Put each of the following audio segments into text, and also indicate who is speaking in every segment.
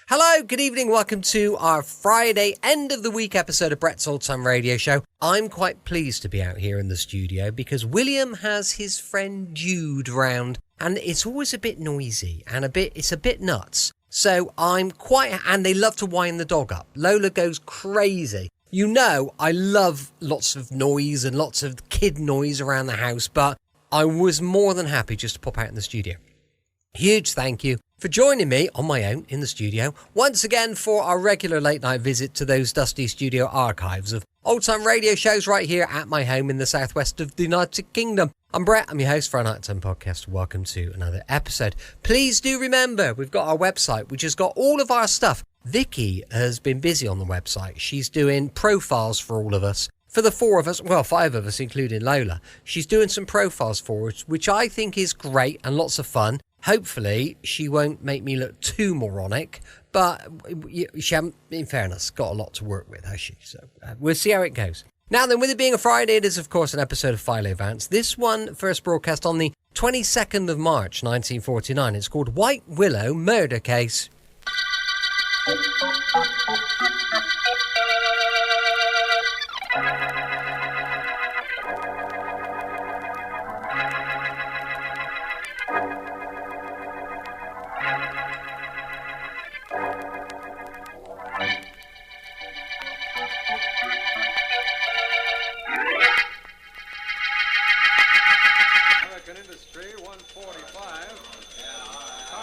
Speaker 1: Hello, good evening, welcome to our Friday end of the week episode of Brett's Old Time Radio Show. I'm quite pleased to be out here in the studio because William has his friend Jude round and it's always a bit noisy and it's a bit nuts. So and they love to wind the dog up. Lola goes crazy. You know, I love lots of noise and lots of kid noise around the house, but I was more than happy just to pop out in the studio. Huge thank you for joining me on my own in the studio once again for our regular late night visit to those dusty studio archives of old time radio shows right here at my home in the southwest of the United Kingdom. I'm Brett, I'm your host for our Nighttime Podcast. Welcome to another episode. Please do remember, we've got our website which has got all of our stuff. Vicky has been busy on the website. She's doing profiles for all of us. For the four of us, well, five of us, including Lola. She's doing some profiles for us, which I think is great and lots of fun. Hopefully, she won't make me look too moronic, but she hasn't, in fairness, got a lot to work with, has she? So we'll see how it goes. Now then, with it being a Friday, it is, of course, an episode of Philo Vance. This one first broadcast on the 22nd of March, 1949. It's called White Willow Murder Case.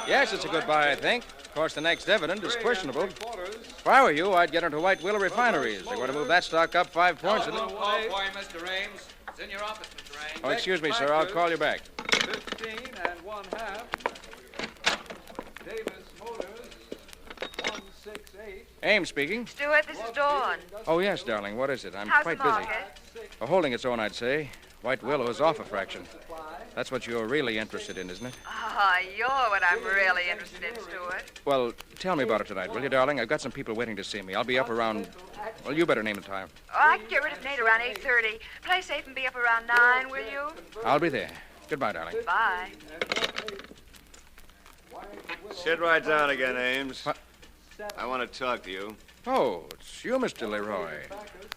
Speaker 2: Yes, it's a good buy, I think. Of course, the next dividend is questionable. If I were you, I'd get into White Willow Refineries. They're going to move that stock up 5 points.
Speaker 3: Hello, call for you, Mr. Ames. It's in your office, Mr. Ames.
Speaker 2: Oh, excuse me, sir. I'll call you back.
Speaker 3: 15 1/2. Davis Motors, 168.
Speaker 2: Ames speaking.
Speaker 4: Stuart, this is Dawn.
Speaker 2: Oh, yes, darling. What is it? I'm
Speaker 4: How's
Speaker 2: quite
Speaker 4: the
Speaker 2: busy.
Speaker 4: market?
Speaker 2: Holding its own, I'd say. White Willow is off a fraction. That's what you're really interested in, isn't it?
Speaker 4: Ah, you're what I'm really interested in, Stuart.
Speaker 2: Well, tell me about it tonight, will you, darling? I've got some people waiting to see me. I'll be up around... Well, you better name the time.
Speaker 4: Oh, I can get rid of Nate around 8:30. Play safe and be up around 9, will you?
Speaker 2: I'll be there. Goodbye, darling.
Speaker 4: Bye.
Speaker 5: Sit right down again, Ames.
Speaker 2: What?
Speaker 5: I want to talk to you.
Speaker 2: Oh, it's you, Mr. Leroy.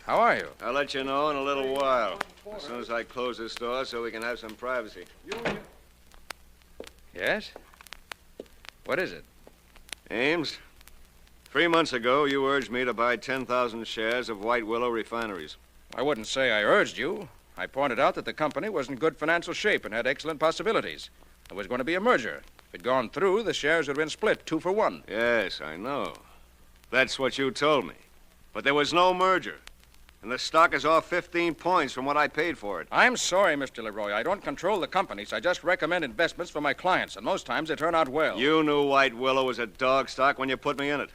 Speaker 2: How are you?
Speaker 5: I'll let you know in a little while, as soon as I close this door so we can have some privacy.
Speaker 2: Yes? What is it?
Speaker 5: Ames, 3 months ago, you urged me to buy 10,000 shares of White Willow Refineries.
Speaker 2: I wouldn't say I urged you. I pointed out that the company was in good financial shape and had excellent possibilities. There was going to be a merger. If it had gone through, the shares would have been split 2 for 1.
Speaker 5: Yes, I know. That's what you told me. But there was no merger. And the stock is off 15 points from what I paid for it.
Speaker 2: I'm sorry, Mr. Leroy. I don't control the companies. I just recommend investments for my clients, and most times they turn out well.
Speaker 5: You knew White Willow was a dog stock when you put me in it.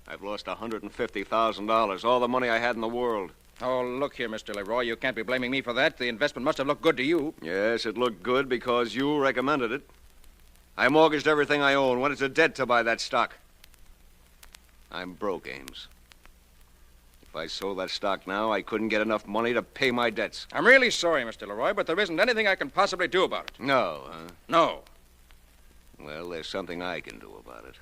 Speaker 5: I've lost $150,000, all the money I had in the world.
Speaker 2: Oh, look here, Mr. Leroy. You can't be blaming me for that. The investment must have looked good to you.
Speaker 5: Yes, it looked good because you recommended it. I mortgaged everything I own, went into debt to buy that stock. I'm broke, Ames. If I sold that stock now, I couldn't get enough money to pay my debts.
Speaker 2: I'm really sorry, Mr. Leroy, but there isn't anything I can possibly do about it.
Speaker 5: No, huh?
Speaker 2: No.
Speaker 5: Well, there's something I can do about it.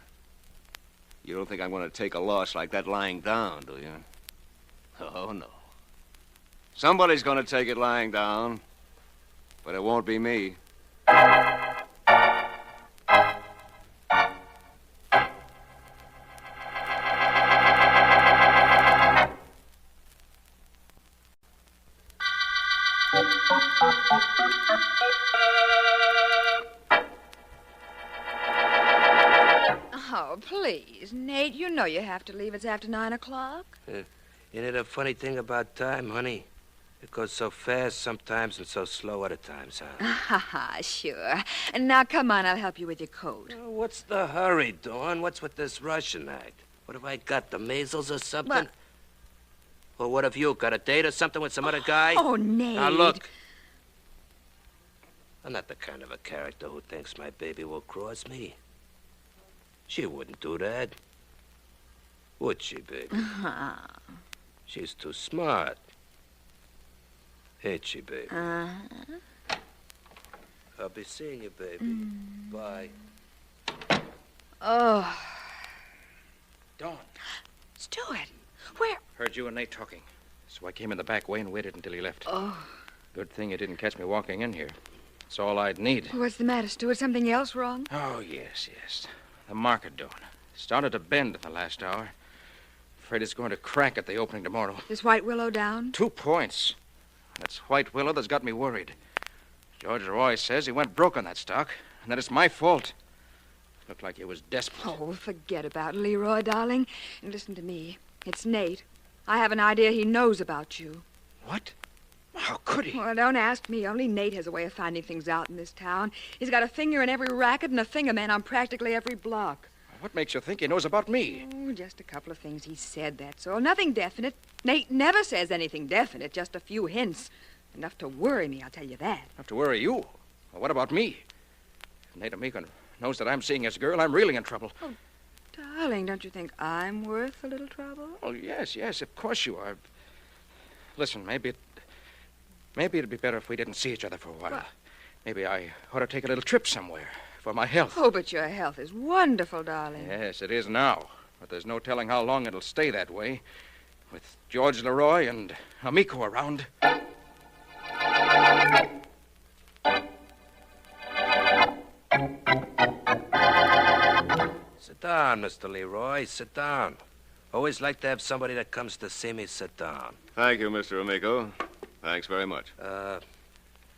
Speaker 5: You don't think I'm going to take a loss like that lying down, do you? Oh, no. Somebody's going to take it lying down, but it won't be me.
Speaker 4: Oh, please, Nate, you know you have to leave. It's after 9 o'clock.
Speaker 6: Isn't it a funny thing about time, honey? It goes so fast sometimes and so slow other times, huh?
Speaker 4: Ha ha, sure. And now, come on, I'll help you with your coat.
Speaker 6: Well, what's the hurry, Dawn? What's with this Russian act? What have I got, the measles or something?
Speaker 4: What?
Speaker 6: Well, what have you got, a date or something with some other guy?
Speaker 4: Oh, Nate.
Speaker 6: Now, look. I'm not the kind of a character who thinks my baby will cross me. She wouldn't do that. Would she, baby? She's too smart. Ain't she, baby? I'll be seeing you, baby. Bye.
Speaker 4: Oh,
Speaker 2: Dawn.
Speaker 4: Stuart, where?
Speaker 2: Heard you and Nate talking. So I came in the back way and waited until he left.
Speaker 4: Oh,
Speaker 2: Good thing you didn't catch me walking in here. That's all I'd need.
Speaker 4: what's the matter, Stuart? Something else wrong?
Speaker 2: Oh, yes. The market, Dawn. Started to bend in the last hour. Afraid it's going to crack at the opening tomorrow.
Speaker 4: Is White Willow down?
Speaker 2: 2 points. That's White Willow that's got me worried. George Roy says he went broke on that stock, and that it's my fault. Looked like he was desperate.
Speaker 4: Oh, forget about Leroy, darling. And listen to me. It's Nate. I have an idea he knows about you.
Speaker 2: What? How could he?
Speaker 4: Well, don't ask me. Only Nate has a way of finding things out in this town. He's got a finger in every racket and a finger man on practically every block.
Speaker 2: What makes you think he knows about me?
Speaker 4: Oh, just a couple of things he said, that's all. Nothing definite. Nate never says anything definite, just a few hints. Enough to worry me, I'll tell you that.
Speaker 2: Have to worry you. Well, what about me? If Nate Amico knows that I'm seeing his girl, I'm really in trouble.
Speaker 4: Oh, darling, don't you think I'm worth a little trouble?
Speaker 2: Oh, yes, of course you are. Listen, maybe it'd be better if we didn't see each other for a while.
Speaker 4: What?
Speaker 2: Maybe I ought to take a little trip somewhere for my health.
Speaker 4: Oh, but your health is wonderful, darling.
Speaker 2: Yes, it is now. But there's no telling how long it'll stay that way. With George Leroy and Amico around.
Speaker 6: Sit down, Mr. Leroy. Sit down. Always like to have somebody that comes to see me sit down.
Speaker 5: Thank you, Mr. Amico. Thanks very much.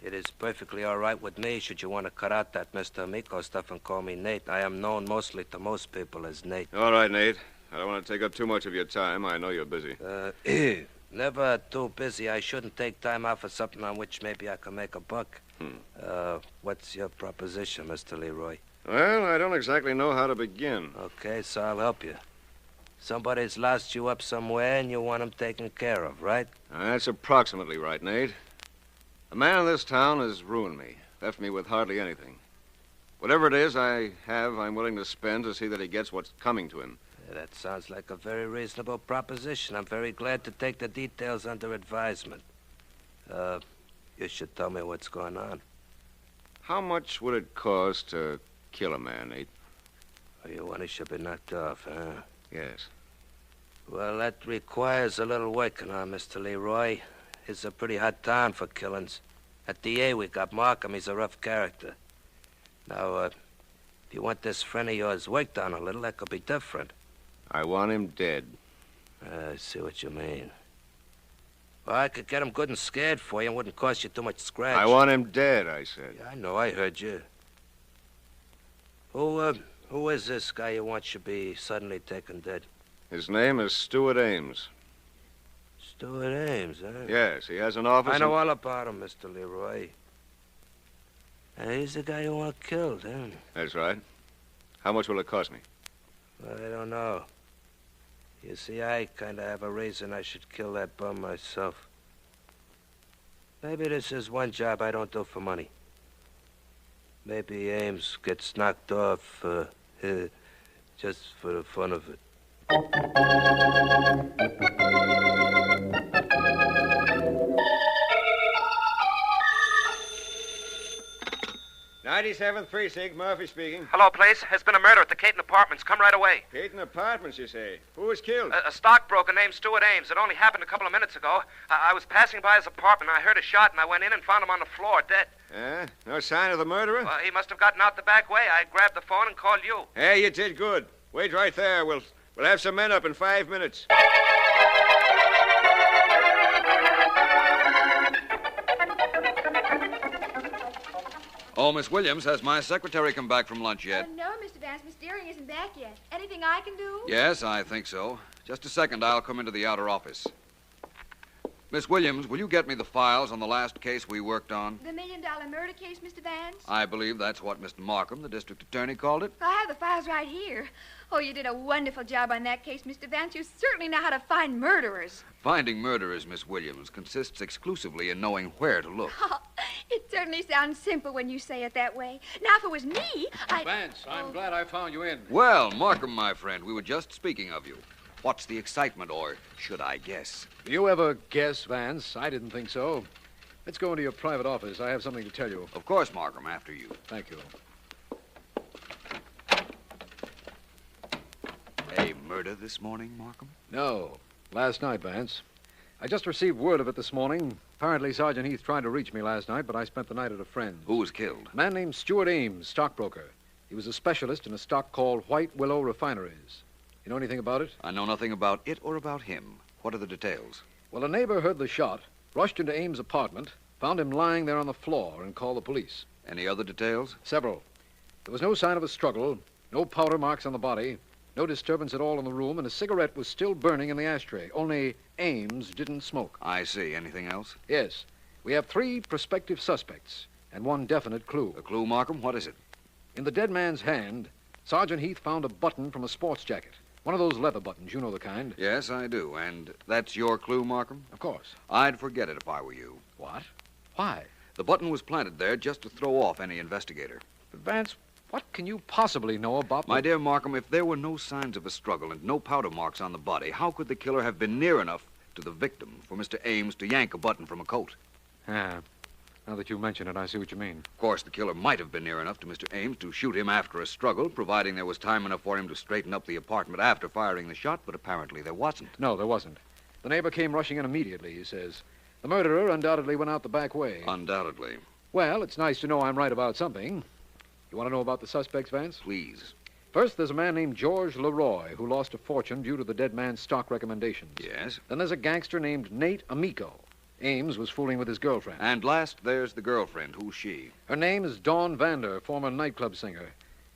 Speaker 6: It is perfectly all right with me should you want to cut out that Mr. Amico stuff and call me Nate. I am known mostly to most people as Nate.
Speaker 5: All right, Nate. I don't want to take up too much of your time. I know you're busy.
Speaker 6: Never too busy. I shouldn't take time out for something on which maybe I can make a buck. What's your proposition, Mr. Leroy?
Speaker 5: Well, I don't exactly know how to begin.
Speaker 6: Okay, so I'll help you. Somebody's loused you up somewhere and you want him taken care of, right?
Speaker 5: That's approximately right, Nate. The man in this town has ruined me, left me with hardly anything. Whatever it is I have, I'm willing to spend to see that he gets what's coming to him.
Speaker 6: That sounds like a very reasonable proposition. I'm very glad to take the details under advisement. You should tell me what's going on.
Speaker 5: How much would it cost to kill a man, Nate?
Speaker 6: Oh, you want he should be knocked off, huh?
Speaker 5: Yes.
Speaker 6: Well, that requires a little working on, Mr. Leroy. It's a pretty hot town for killings. At DA, we got Markham. He's a rough character. Now, if you want this friend of yours worked on a little, that could be different.
Speaker 5: I want him dead.
Speaker 6: I see what you mean. Well, I could get him good and scared for you and wouldn't cost you too much scratch.
Speaker 5: I want him dead, I said.
Speaker 6: Yeah, I know. I heard you. Who is this guy you want should be suddenly taken dead?
Speaker 5: His name is Stuart Ames.
Speaker 6: Stuart Ames, huh?
Speaker 5: Yes, he has an office.
Speaker 6: I know all about him, Mr. Leroy. And he's the guy you want killed, huh?
Speaker 5: That's right. How much will it cost me?
Speaker 6: Well, I don't know. You see, I kind of have a reason I should kill that bum myself. Maybe this is one job I don't do for money. Maybe Ames gets knocked off just for the fun of it.
Speaker 7: 97th Precinct, Murphy speaking.
Speaker 8: Hello, place. There's been a murder at the Caton Apartments. Come right away.
Speaker 7: Caton Apartments, you say? Who was killed?
Speaker 8: A stockbroker named Stuart Ames. It only happened a couple of minutes ago. I was passing by his apartment. I heard a shot, and I went in and found him on the floor, dead.
Speaker 7: No sign of the murderer?
Speaker 8: Well, he must have gotten out the back way. I grabbed the phone and called you.
Speaker 7: Hey, you did good. Wait right there. We'll have some men up in 5 minutes.
Speaker 3: Oh, Miss Williams, has my secretary come back from lunch yet?
Speaker 9: No, Mr. Vance. Miss Deering isn't back yet. Anything I can do?
Speaker 3: Yes, I think so. Just a second, I'll come into the outer office. Miss Williams, will you get me the files on the last case we worked on?
Speaker 9: The $1 million murder case, Mr. Vance?
Speaker 3: I believe that's what Mr. Markham, the district attorney, called it.
Speaker 9: I have the files right here. Oh, you did a wonderful job on that case, Mr. Vance. You certainly know how to find murderers.
Speaker 3: Finding murderers, Miss Williams, consists exclusively in knowing where to look.
Speaker 9: Oh, it certainly sounds simple when you say it that way. Now, if it was me,
Speaker 10: Vance, I'm glad I found you in.
Speaker 3: Well, Markham, my friend, we were just speaking of you. What's the excitement, or should I guess?
Speaker 10: You ever guess, Vance? I didn't think so. Let's go into your private office. I have something to tell you.
Speaker 3: Of course, Markham, after you.
Speaker 10: Thank you.
Speaker 3: A murder this morning, Markham?
Speaker 10: No. Last night, Vance. I just received word of it this morning. Apparently, Sergeant Heath tried to reach me last night, but I spent the night at a friend's.
Speaker 3: Who was killed?
Speaker 10: A man named Stuart Ames, stockbroker. He was a specialist in a stock called White Willow Refineries. You know anything about it?
Speaker 3: I know nothing about it or about him. What are the details?
Speaker 10: Well, a neighbor heard the shot, rushed into Ames' apartment, found him lying there on the floor, and called the police.
Speaker 3: Any other details?
Speaker 10: Several. There was no sign of a struggle, no powder marks on the body, no disturbance at all in the room, and a cigarette was still burning in the ashtray. Only Ames didn't smoke.
Speaker 3: I see. Anything else?
Speaker 10: Yes. We have 3 prospective suspects and 1 definite clue.
Speaker 3: A clue, Markham? What is it?
Speaker 10: In the dead man's hand, Sergeant Heath found a button from a sports jacket. One of those leather buttons. You know the kind.
Speaker 3: Yes, I do. And that's your clue, Markham?
Speaker 10: Of course.
Speaker 3: I'd forget it if I were you.
Speaker 10: What? Why?
Speaker 3: The button was planted there just to throw off any investigator.
Speaker 10: But Vance, what can you possibly know about...
Speaker 3: My dear Markham, if there were no signs of a struggle and no powder marks on the body, how could the killer have been near enough to the victim for Mr. Ames to yank a button from a coat?
Speaker 10: Yeah. Now that you mention it, I see what you mean.
Speaker 3: Of course, the killer might have been near enough to Mr. Ames to shoot him after a struggle, providing there was time enough for him to straighten up the apartment after firing the shot, but apparently there wasn't.
Speaker 10: No, there wasn't. The neighbor came rushing in immediately, he says. The murderer undoubtedly went out the back way.
Speaker 3: Undoubtedly.
Speaker 10: Well, it's nice to know I'm right about something. You want to know about the suspects, Vance?
Speaker 3: Please.
Speaker 10: First, there's a man named George Leroy who lost a fortune due to the dead man's stock recommendations.
Speaker 3: Yes.
Speaker 10: Then there's a gangster named Nate Amico. Ames was fooling with his girlfriend.
Speaker 3: And last, there's the girlfriend. Who's she?
Speaker 10: Her name is Dawn Vander, former nightclub singer.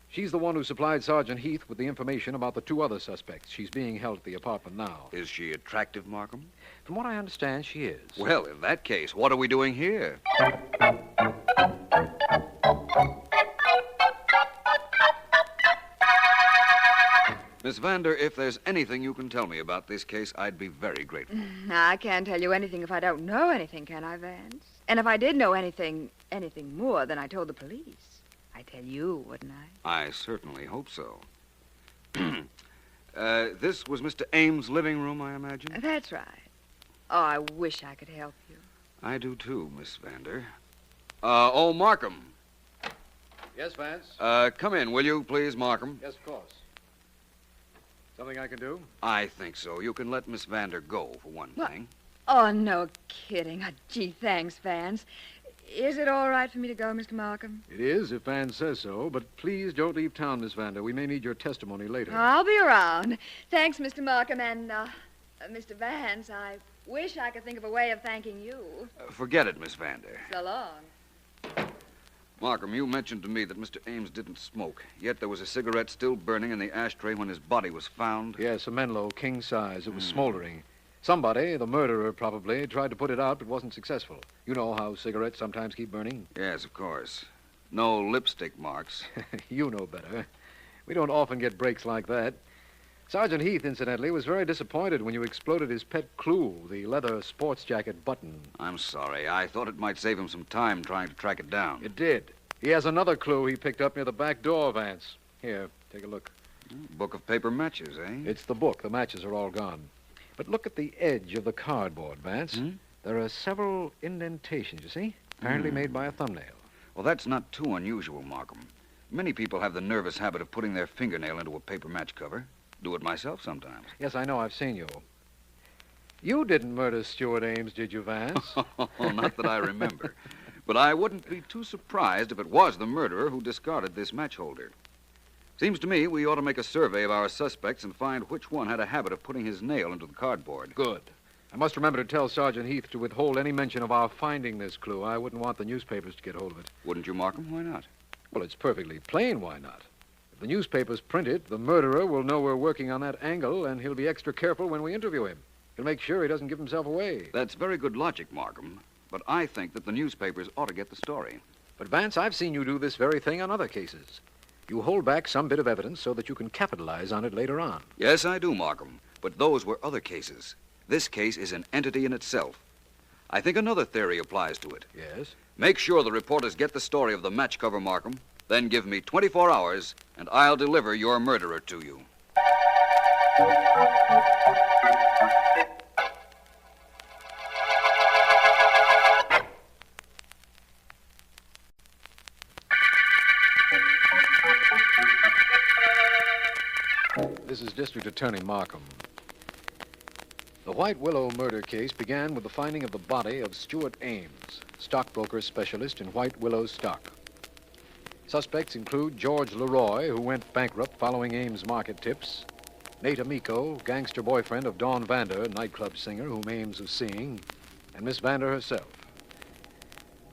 Speaker 10: She's the one who supplied Sergeant Heath with the information about the 2 other suspects. She's being held at the apartment now.
Speaker 3: Is she attractive, Markham?
Speaker 10: From what I understand, she is.
Speaker 3: Well, in that case, what are we doing here? Miss Vander, if there's anything you can tell me about this case, I'd be very grateful.
Speaker 4: I can't tell you anything if I don't know anything, can I, Vance? And if I did know anything more than I told the police, I'd tell you, wouldn't I?
Speaker 3: I certainly hope so. This was Mr. Ames' living room, I imagine?
Speaker 4: That's right. Oh, I wish I could help you.
Speaker 3: I do, too, Miss Vander. Markham.
Speaker 10: Yes, Vance?
Speaker 3: Come in, will you, please, Markham?
Speaker 10: Yes, of course. Something I can do?
Speaker 3: I think so. You can let Miss Vander go, for one thing.
Speaker 4: Oh, no kidding. Oh, gee, thanks, Vance. Is it all right for me to go, Mr. Markham?
Speaker 10: It is, if Vance says so, but please don't leave town, Miss Vander. We may need your testimony later.
Speaker 4: I'll be around. Thanks, Mr. Markham, and, Mr. Vance, I wish I could think of a way of thanking you.
Speaker 3: Forget it, Miss Vander.
Speaker 4: So long.
Speaker 3: Markham, you mentioned to me that Mr. Ames didn't smoke, yet there was a cigarette still burning in the ashtray when his body was found.
Speaker 10: Yes, a Menlo, king size. It was smoldering. Somebody, the murderer probably, tried to put it out but wasn't successful. You know how cigarettes sometimes keep burning?
Speaker 3: Yes, of course. No lipstick marks.
Speaker 10: You know better. We don't often get breaks like that. Sergeant Heath, incidentally, was very disappointed when you exploded his pet clue, the leather sports jacket button.
Speaker 3: I'm sorry. I thought it might save him some time trying to track it down.
Speaker 10: It did. He has another clue he picked up near the back door, Vance. Here, take a look.
Speaker 3: Book of paper matches, eh?
Speaker 10: It's the book. The matches are all gone. But look at the edge of the cardboard, Vance. There are several indentations, you see? Apparently made by a thumbnail.
Speaker 3: Well, that's not too unusual, Markham. Many people have the nervous habit of putting their fingernail into a paper match cover. Do it myself sometimes.
Speaker 10: Yes, I know. I've seen you. You didn't murder Stuart Ames, did you, Vance?
Speaker 3: Not that I remember. But I wouldn't be too surprised if it was the murderer who discarded this match holder. Seems to me we ought to make a survey of our suspects and find which one had a habit of putting his nail into the cardboard.
Speaker 10: Good. I must remember to tell Sergeant Heath to withhold any mention of our finding this clue. I wouldn't want the newspapers to get hold of it.
Speaker 3: Wouldn't you, Markham? Why not?
Speaker 10: Well, it's perfectly plain why not. If the newspapers print it, the murderer will know we're working on that angle, and he'll be extra careful when we interview him. He'll make sure he doesn't give himself away.
Speaker 3: That's very good logic, Markham. But I think that the newspapers ought to get the story.
Speaker 10: But, Vance, I've seen you do this very thing on other cases. You hold back some bit of evidence so that you can capitalize on it later on.
Speaker 3: Yes, I do, Markham. But those were other cases. This case is an entity in itself. I think another theory applies to it.
Speaker 10: Yes?
Speaker 3: Make sure the reporters get the story of the match cover, Markham. Then give me 24 hours, and I'll deliver your murderer to you.
Speaker 10: This is District District Attorney Markham. The White Willow murder case began with the finding of the body of Stuart Ames, stockbroker specialist in White Willow stock. Suspects include George Leroy, who went bankrupt following Ames' market tips, Nate Amico, gangster boyfriend of Dawn Vander, nightclub singer whom Ames was seeing, and Miss Vander herself.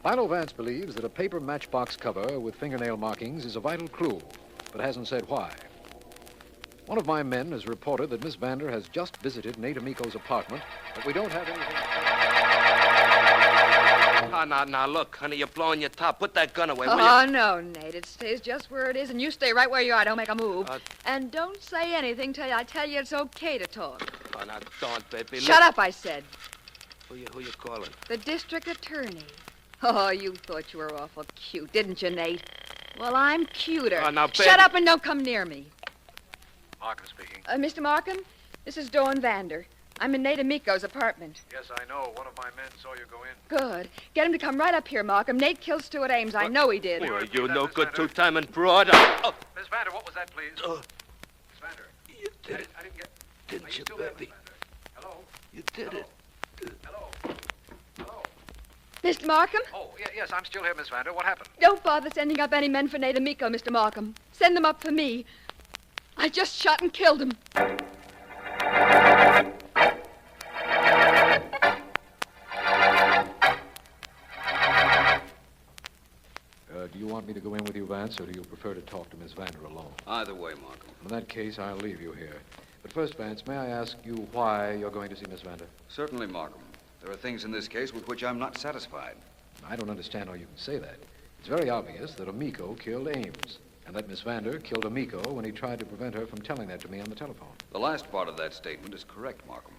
Speaker 10: Philo Vance believes that a paper matchbox cover with fingernail markings is a vital clue, but hasn't said why. One of my men has reported that Miss Vander has just visited Nate Amico's apartment, but we don't have anything.
Speaker 6: Now, look, honey, you're blowing your top. Put that gun away, will
Speaker 4: Oh,
Speaker 6: you?
Speaker 4: no, Nate. It stays just where it is, and you stay right where you are. Don't make a move. And don't say anything till I tell you it's okay to talk.
Speaker 6: Oh, now, don't, baby.
Speaker 4: Shut up, I said.
Speaker 6: Who you calling?
Speaker 4: The district attorney. Oh, you thought you were awful cute, didn't you, Nate? Well, I'm cuter.
Speaker 6: Oh, now, baby.
Speaker 4: Shut up and don't come near me.
Speaker 11: Markham speaking.
Speaker 4: Mr. Markham, this is Dawn Vander. I'm in Nate Amico's apartment.
Speaker 11: Yes, I know. One of my men saw you go in.
Speaker 4: Good. Get him to come right up here, Markham. Nate killed Stuart Ames. I know he did.
Speaker 6: Well, you no good two-timing broad. Oh.
Speaker 11: Miss Vander, what was that, please? Miss Vander.
Speaker 6: You did it.
Speaker 11: I didn't get...
Speaker 6: Didn't you,
Speaker 11: still there,
Speaker 6: baby?
Speaker 11: Miss Vander? Hello?
Speaker 6: You did it.
Speaker 11: Hello? Hello?
Speaker 4: Mr. Markham?
Speaker 11: Oh, yes, I'm still here, Miss Vander. What happened?
Speaker 4: Don't bother sending up any men for Nate Amico, Mr. Markham. Send them up for me. I just shot and killed him.
Speaker 10: Do you want me to go in with you, Vance, or do you prefer to talk to Miss Vander alone?
Speaker 3: Either way, Markham.
Speaker 10: In that case, I'll leave you here. But first, Vance, may I ask you why you're going to see Miss Vander?
Speaker 3: Certainly, Markham. There are things in this case with which I'm not satisfied.
Speaker 10: I don't understand how you can say that. It's very obvious that Amico killed Ames, and that Miss Vander killed Amico when he tried to prevent her from telling that to me on the telephone.
Speaker 3: The last part of that statement is correct, Markham.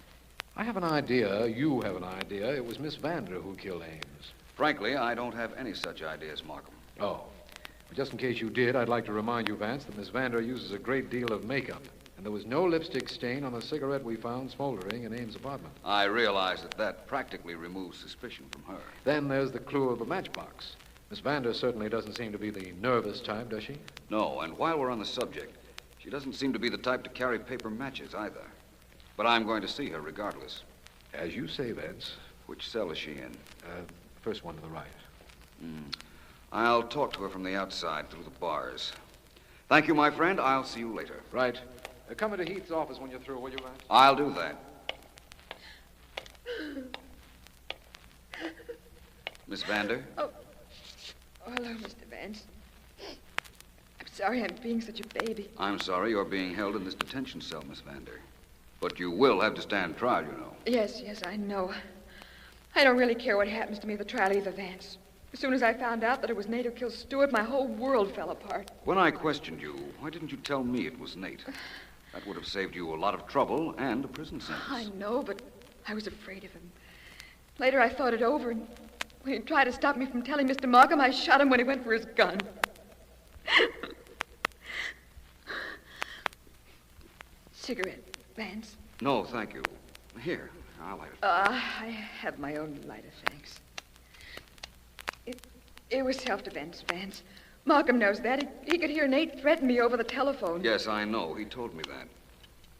Speaker 10: I have an idea, you have an idea, it was Miss Vander who killed Ames.
Speaker 3: Frankly, I don't have any such ideas, Markham.
Speaker 10: Oh. Well, just in case you did, I'd like to remind you, Vance, that Miss Vander uses a great deal of makeup, and there was no lipstick stain on the cigarette we found smoldering in Ames' apartment.
Speaker 3: I realize that practically removes suspicion from her.
Speaker 10: Then there's the clue of the matchbox. Miss Vander certainly doesn't seem to be the nervous type, does she?
Speaker 3: No, and while we're on the subject, she doesn't seem to be the type to carry paper matches either. But I'm going to see her regardless.
Speaker 10: As you say, Vance.
Speaker 3: Which cell is she in?
Speaker 10: First one to the right.
Speaker 3: I'll talk to her from the outside through the bars. Thank you, my friend. I'll see you later.
Speaker 10: Right. Come into Heath's office when you're through, will you, Vance?
Speaker 3: I'll do that. Miss Vander?
Speaker 4: Oh, hello, Mr. Vance. I'm sorry I'm being such a baby.
Speaker 3: I'm sorry you're being held in this detention cell, Miss Vander. But you will have to stand trial, you know.
Speaker 4: Yes, I know. I don't really care what happens to me at the trial either, Vance. As soon as I found out that it was Nate who killed Stuart, my whole world fell apart.
Speaker 3: When I questioned you, why didn't you tell me it was Nate? That would have saved you a lot of trouble and a prison sentence.
Speaker 4: I know, but I was afraid of him. Later, I thought it over, and when he tried to stop me from telling Mr. Markham, I shot him when he went for his gun. Cigarette, Vance?
Speaker 3: No, thank you. Here, I'll light it.
Speaker 4: I have my own lighter, thanks. It was self-defense, Vance. Markham knows that. He could hear Nate threaten me over the telephone.
Speaker 3: Yes, I know. He told me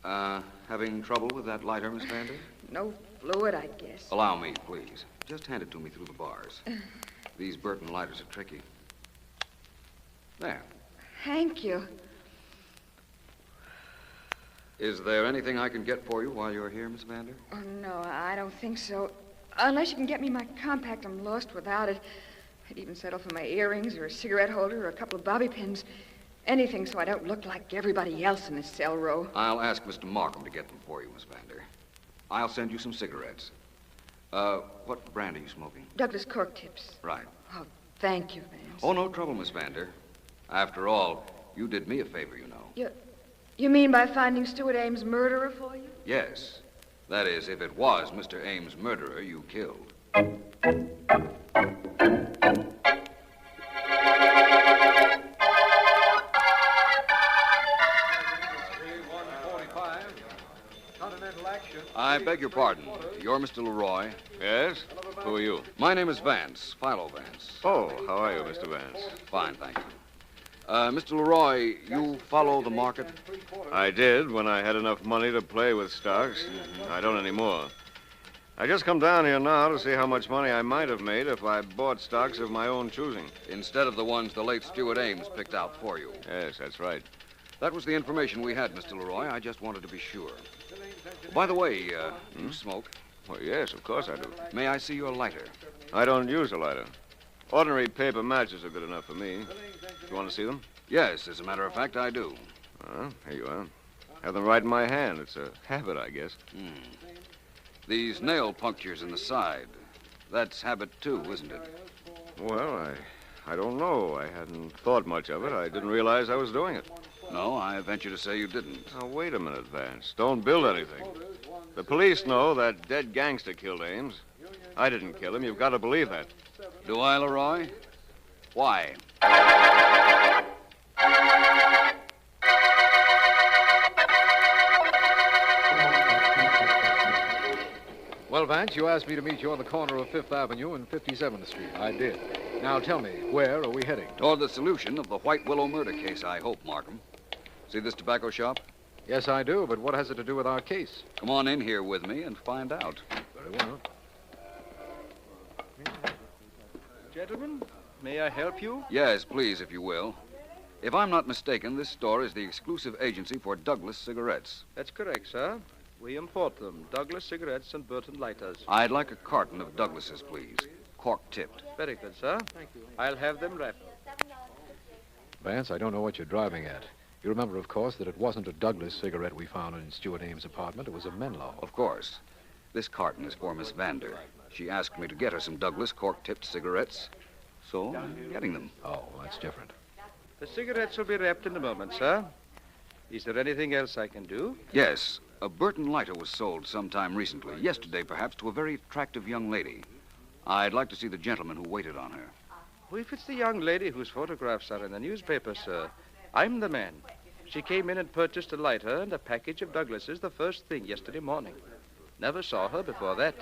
Speaker 3: that. Having trouble with that lighter, Miss Vander?
Speaker 4: No fluid, I guess.
Speaker 3: Allow me, please. Just hand it to me through the bars. These Burton lighters are tricky. There.
Speaker 4: Thank you.
Speaker 3: Is there anything I can get for you while you're here, Miss Vander?
Speaker 4: Oh, no, I don't think so. Unless you can get me my compact, I'm lost without it. I'd even settle for my earrings or a cigarette holder or a couple of bobby pins. Anything so I don't look like everybody else in this cell row.
Speaker 3: I'll ask Mr. Markham to get them for you, Miss Vander. I'll send you some cigarettes. What brand are you smoking?
Speaker 4: Douglas Cork Tips.
Speaker 3: Right.
Speaker 4: Oh, thank you, Vance.
Speaker 3: Oh, no trouble, Miss Vander. After all, you did me a favor, you know.
Speaker 4: You mean by finding Stuart Ames' murderer for you?
Speaker 3: Yes. That is, if it was Mr. Ames' murderer you killed. I beg your pardon. You're Mr. Leroy?
Speaker 5: Yes? Who are you?
Speaker 3: My name is Vance, Philo Vance.
Speaker 5: Oh, how are you, Mr. Vance?
Speaker 3: Fine, thank you. Mr. Leroy, you follow the market?
Speaker 7: I did when I had enough money to play with stocks. I don't anymore. I just come down here now to see how much money I might have made if I bought stocks of my own choosing.
Speaker 3: Instead of the ones the late Stuart Ames picked out for you.
Speaker 7: Yes, that's right.
Speaker 3: That was the information we had, Mr. Leroy. I just wanted to be sure. By the way, you smoke?
Speaker 7: Well, yes, of course I do.
Speaker 3: May I see your lighter?
Speaker 7: I don't use a lighter. Ordinary paper matches are good enough for me. You want to see them?
Speaker 3: Yes, as a matter of fact, I do.
Speaker 7: Here you are. Have them right in my hand. It's a habit, I guess.
Speaker 3: These nail punctures in the side. That's habit, too, isn't it?
Speaker 7: Well, I don't know. I hadn't thought much of it. I didn't realize I was doing it.
Speaker 3: No, I venture to say you didn't.
Speaker 7: Now, wait a minute, Vance. Don't build anything. The police know that dead gangster killed Ames. I didn't kill him. You've got to believe that.
Speaker 3: Do I, Leroy? Why?
Speaker 10: Well, Vance, you asked me to meet you on the corner of 5th Avenue and 57th Street. I did. Now tell me, where are we heading?
Speaker 3: Toward the solution of the White Willow murder case, I hope, Markham. See this tobacco shop?
Speaker 10: Yes, I do, but what has it to do with our case?
Speaker 3: Come on in here with me and find out.
Speaker 10: Very well.
Speaker 2: Gentlemen, may I help you?
Speaker 3: Yes, please, if you will. If I'm not mistaken, this store is the exclusive agency for Douglas cigarettes.
Speaker 2: That's correct, sir. We import them. Douglas cigarettes and Burton lighters.
Speaker 3: I'd like a carton of Douglas's, please. Cork-tipped.
Speaker 2: Very good, sir. Thank you. I'll have them wrapped.
Speaker 10: Vance, I don't know what you're driving at. You remember, of course, that it wasn't a Douglas cigarette we found in Stuart Ames' apartment. It was a Menlo.
Speaker 3: Of course. This carton is for Miss Vander. She asked me to get her some Douglas cork-tipped cigarettes, so I'm getting them.
Speaker 10: Oh, that's different.
Speaker 2: The cigarettes will be wrapped in a moment, sir. Is there anything else I can do?
Speaker 3: Yes. A Burton lighter was sold sometime recently, yesterday perhaps, to a very attractive young lady. I'd like to see the gentleman who waited on her.
Speaker 2: Well, if it's the young lady whose photographs are in the newspaper, sir, I'm the man. She came in and purchased a lighter and a package of Douglas's the first thing yesterday morning. Never saw her before that.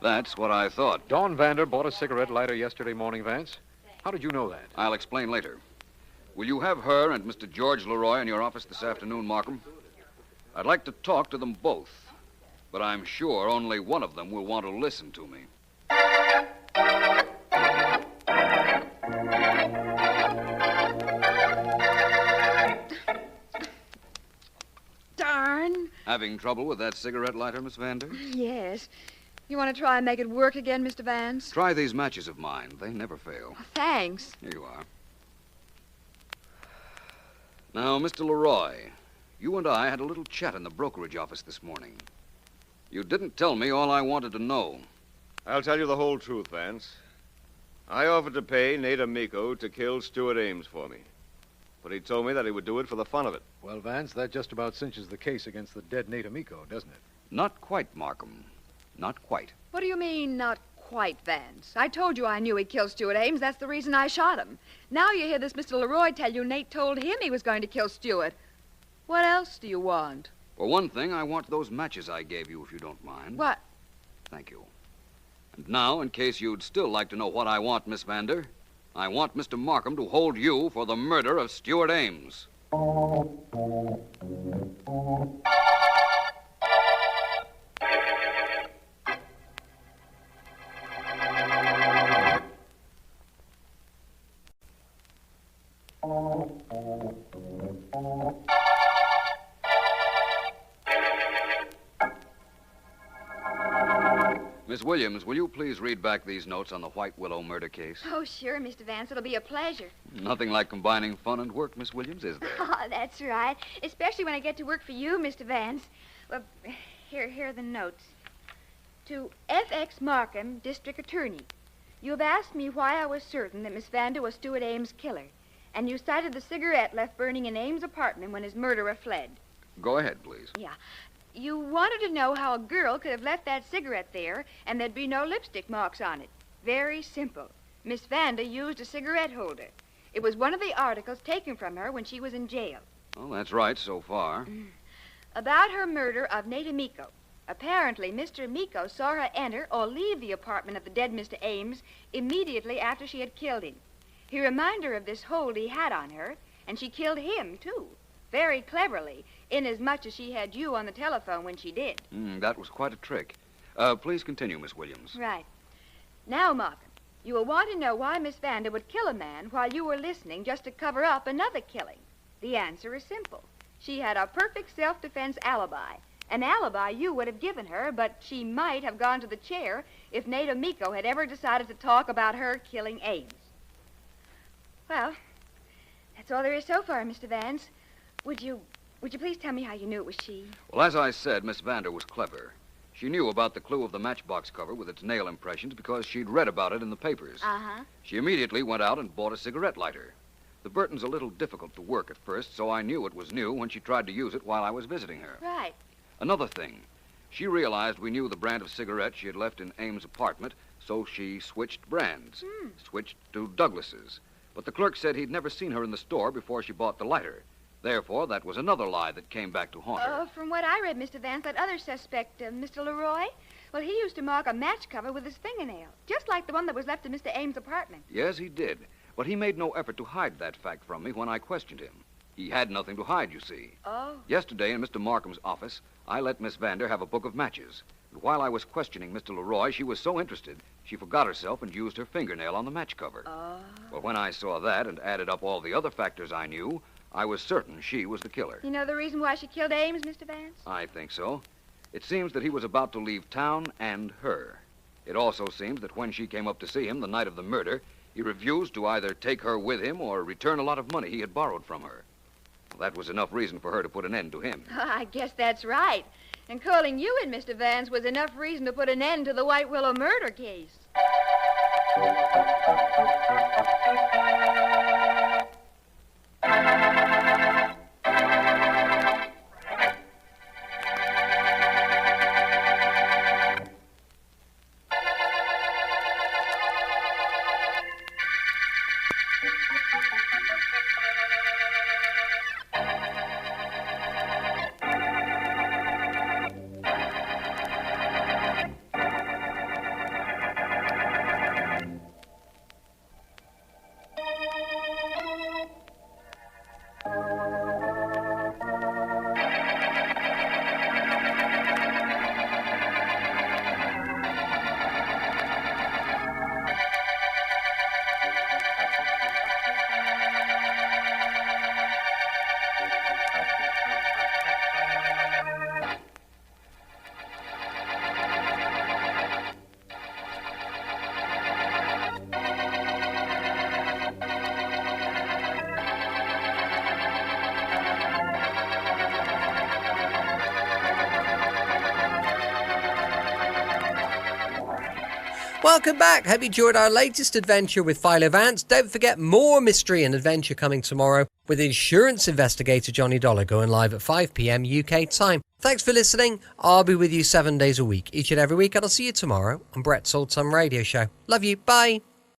Speaker 3: That's what I thought.
Speaker 10: Dawn Vander bought a cigarette lighter yesterday morning, Vance. How did you know that?
Speaker 3: I'll explain later. Will you have her and Mr. George Leroy in your office this afternoon, Markham? I'd like to talk to them both, but I'm sure only one of them will want to listen to me.
Speaker 4: Darn.
Speaker 3: Having trouble with that cigarette lighter, Miss Vander?
Speaker 4: Yes. You want to try and make it work again, Mr. Vance?
Speaker 3: Try these matches of mine. They never fail.
Speaker 4: Oh, thanks.
Speaker 3: Here you are. Now, Mr. Leroy, you and I had a little chat in the brokerage office this morning. You didn't tell me all I wanted to know.
Speaker 7: I'll tell you the whole truth, Vance. I offered to pay Nate Amico to kill Stuart Ames for me. But he told me that he would do it for the fun of it.
Speaker 10: Well, Vance, that just about cinches the case against the dead Nate Amico, doesn't it?
Speaker 3: Not quite, Markham. Not quite.
Speaker 4: What do you mean, not quite, Vance? I told you I knew he'd kill Stuart Ames. That's the reason I shot him. Now you hear this Mr. Leroy tell you Nate told him he was going to kill Stuart. What else do you want?
Speaker 3: For one thing, I want those matches I gave you, if you don't mind.
Speaker 4: What?
Speaker 3: Thank you. And now, in case you'd still like to know what I want, Miss Vander, I want Mr. Markham to hold you for the murder of Stuart Ames. Miss Williams, will you please read back these notes on the White Willow murder case?
Speaker 9: Oh, sure, Mr. Vance. It'll be a pleasure.
Speaker 3: Nothing like combining fun and work, Miss Williams, is there?
Speaker 9: Oh, that's right. Especially when I get to work for you, Mr. Vance. Well, here are the notes. To F.X. Markham, District Attorney. You have asked me why I was certain that Miss Vander was Stuart Ames' killer, and you cited the cigarette left burning in Ames' apartment when his murderer fled.
Speaker 3: Go ahead, please.
Speaker 9: Yeah. You wanted to know how a girl could have left that cigarette there and there'd be no lipstick marks on it. Very simple. Miss Vander used a cigarette holder. It was one of the articles taken from her when she was in jail.
Speaker 3: Well, that's right so far.
Speaker 9: About her murder of Nate Amico. Apparently, Mr. Amico saw her enter or leave the apartment of the dead Mr. Ames immediately after she had killed him. He reminded her of this hold he had on her, And she killed him, too. Very cleverly, inasmuch as she had you on the telephone when she did.
Speaker 3: That was quite a trick. Please continue, Miss Williams.
Speaker 9: Right. Now, Markham, you will want to know why Miss Vander would kill a man while you were listening just to cover up another killing. The answer is simple. She had a perfect self-defense alibi. An alibi you would have given her, but she might have gone to the chair if Nada Miko had ever decided to talk about her killing Ames. Well, that's all there is so far, Mr. Vance. Would you please tell me how you knew it was she?
Speaker 3: Well, as I said, Miss Vander was clever. She knew about the clue of the matchbox cover with its nail impressions because she'd read about it in the papers.
Speaker 9: Uh-huh.
Speaker 3: She immediately went out and bought a cigarette lighter. The Burton's a little difficult to work at first, so I knew it was new when she tried to use it while I was visiting her.
Speaker 9: Right.
Speaker 3: Another thing, she realized we knew the brand of cigarette she had left in Ames' apartment, so she switched brands. Switched to Douglas's. But the clerk said he'd never seen her in the store before she bought the lighter. Therefore, that was another lie that came back to haunt her.
Speaker 9: From what I read, Mr. Vance, that other suspect, Mr. Leroy, well, he used to mark a match cover with his fingernail, just like the one that was left in Mr. Ames' apartment.
Speaker 3: Yes, he did. But he made no effort to hide that fact from me when I questioned him. He had nothing to hide, you see.
Speaker 9: Oh.
Speaker 3: Yesterday in Mr. Markham's office, I let Miss Vander have a book of matches. And while I was questioning Mr. Leroy, she was so interested, she forgot herself and used her fingernail on the match cover.
Speaker 9: Oh.
Speaker 3: Well, when I saw that and added up all the other factors I knew, I was certain she was the killer.
Speaker 9: You know the reason why she killed Ames, Mr. Vance?
Speaker 3: I think so. It seems that he was about to leave town and her. It also seems that when she came up to see him the night of the murder, he refused to either take her with him or return a lot of money he had borrowed from her. Well, that was enough reason for her to put an end to him.
Speaker 9: I guess that's right. And calling you in, Mr. Vance, was enough reason to put an end to the White Willow murder case.
Speaker 1: Welcome back. Hope you enjoyed our latest adventure with Philo Vance. Don't forget more mystery and adventure coming tomorrow with insurance investigator Johnny Dollar going live at 5 p.m. UK time. Thanks for listening. I'll be with you 7 days a week, each and every week, and I'll see you tomorrow on Brett's Old Time Radio Show. Love you. Bye.